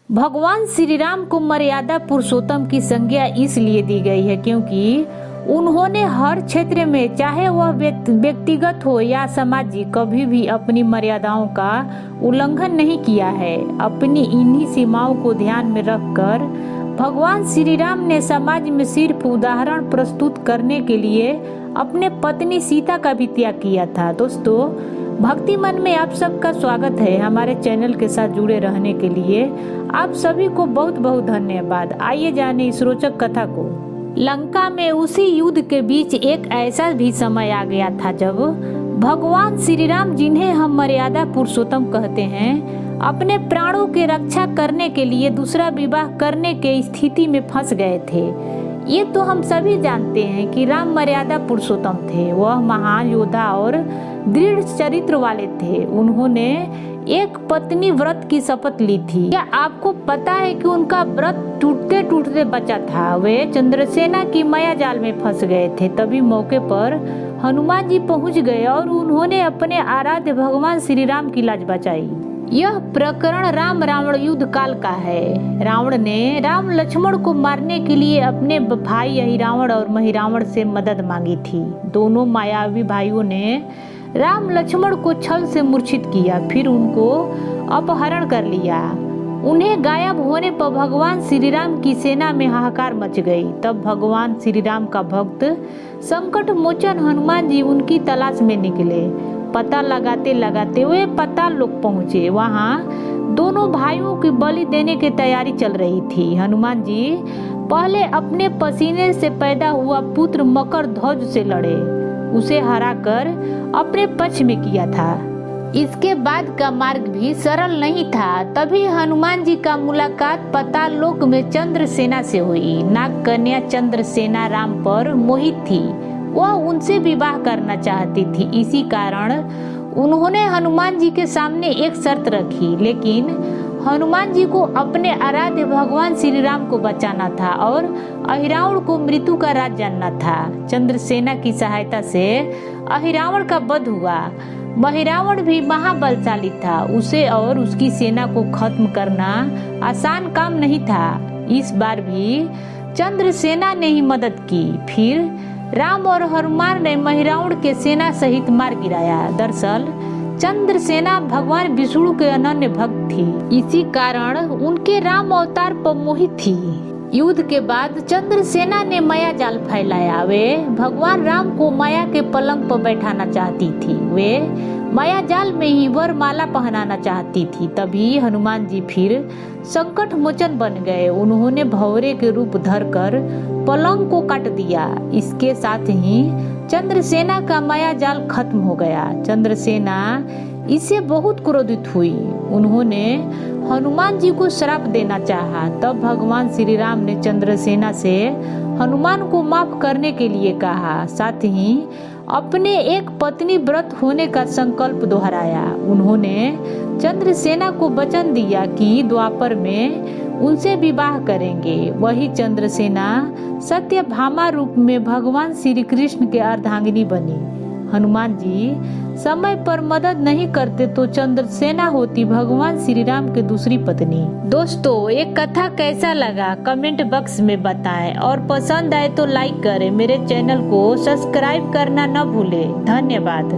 भगवान श्री राम को मर्यादा पुरुषोत्तम की संज्ञा इसलिए दी गई है क्योंकि उन्होंने हर क्षेत्र में, चाहे वह व्यक्तिगत हो या सामाजिक, कभी भी अपनी मर्यादाओं का उल्लंघन नहीं किया है। अपनी इन्हीं सीमाओं को ध्यान में रखकर भगवान श्री राम ने समाज में सिर्फ उदाहरण प्रस्तुत करने के लिए अपने पत्नी सीता का भी त्याग किया था। दोस्तों, भक्ति मन में आप सबका स्वागत है। हमारे चैनल के साथ जुड़े रहने के लिए आप सभी को बहुत बहुत धन्यवाद। आइए जाने इस रोचक कथा को। लंका में उसी युद्ध के बीच एक ऐसा भी समय आ गया था जब भगवान श्री राम, जिन्हें हम मर्यादा पुरुषोत्तम कहते हैं, अपने प्राणों की रक्षा करने के लिए दूसरा विवाह करने के स्थिति में फंस गए थे। ये तो हम सभी जानते हैं कि राम मर्यादा पुरुषोत्तम थे। वह महान योद्धा और दृढ़ चरित्र वाले थे। उन्होंने एक पत्नी व्रत की शपथ ली थी। क्या आपको पता है कि उनका व्रत टूटते टूटते बचा था? वे चंद्रसेना की माया जाल में फंस गए थे। तभी मौके पर हनुमान जी पहुंच गए और उन्होंने अपने आराध्य भगवान श्री राम की लाज बचाई। यह प्रकरण राम रावण युद्ध काल का है। रावण ने राम लक्ष्मण को मारने के लिए अपने भाई अहिरावण और महिरावण से मदद मांगी थी। दोनों मायावी भाइयों ने राम लक्ष्मण को छल से मूर्छित किया, फिर उनको अपहरण कर लिया। उन्हें गायब होने पर भगवान श्री राम की सेना में हाहाकार मच गई। तब भगवान श्री राम का भक्त संकट मोचन हनुमान जी उनकी तलाश में निकले। पता लगाते लगाते वे पाताल लोक पहुँचे। वहाँ दोनों भाइयों की बलि देने की तैयारी चल रही थी। हनुमान जी पहले अपने पसीने से पैदा हुआ पुत्र मकर ध्वज से लड़े, उसे हराकर अपने पक्ष में किया था। इसके बाद का मार्ग भी सरल नहीं था। तभी हनुमान जी का मुलाकात पाताल लोक में चंद्रसेना से हुई। नाग कन्या चंद्रसेना राम पर मोहित थी। वह उनसे विवाह करना चाहती थी। इसी कारण उन्होंने हनुमान जी के सामने एक शर्त रखी, लेकिन हनुमान जी को अपने आराध्य भगवान श्री राम को बचाना था और अहिरावण को मृत्यु का राज जानना था। चंद्रसेना की सहायता से अहिरावण का वध हुआ। महिरावण भी महाबलशाली था। उसे और उसकी सेना को खत्म करना आसान काम नहीं था। इस बार भी चंद्रसेना ने ही मदद की। फिर राम और हनुमान ने महिरावण के सेना सहित मार गिराया। दरअसल चंद्रसेना भगवान विष्णु के अनन्य भक्त थी। इसी कारण उनके राम अवतार पर मोहित थी। युद्ध के बाद चंद्रसेना ने माया जाल फैलाया। वे भगवान राम को माया के पलंग पर बैठाना चाहती थी। वे माया जाल में ही वरमाला पहनाना चाहती थी। तभी हनुमान जी फिर संकट मोचन बन गए। उन्होंने भंवरे के रूप धरकर पलंग को काट दिया। इसके साथ ही चंद्रसेना का माया जाल खत्म हो गया। चंद्रसेना इससे बहुत क्रोधित हुई। उन्होंने हनुमान जी को श्राप देना चाहा। तब भगवान श्री राम ने चंद्रसेना से हनुमान को माफ करने के लिए कहा। साथ ही अपने एक पत्नी व्रत होने का संकल्प दोहराया। उन्होंने चंद्रसेना को वचन दिया कि द्वापर में उनसे विवाह करेंगे। वही चंद्रसेना सत्यभामा रूप में भगवान श्री कृष्ण के अर्धांगिनी बनी। हनुमान जी समय पर मदद नहीं करते तो चंद्रसेना होती भगवान श्री राम की दूसरी पत्नी। दोस्तों, एक कथा कैसा लगा कमेंट बॉक्स में बताएं और पसंद आए तो लाइक करें। मेरे चैनल को सब्सक्राइब करना न भूलें। धन्यवाद।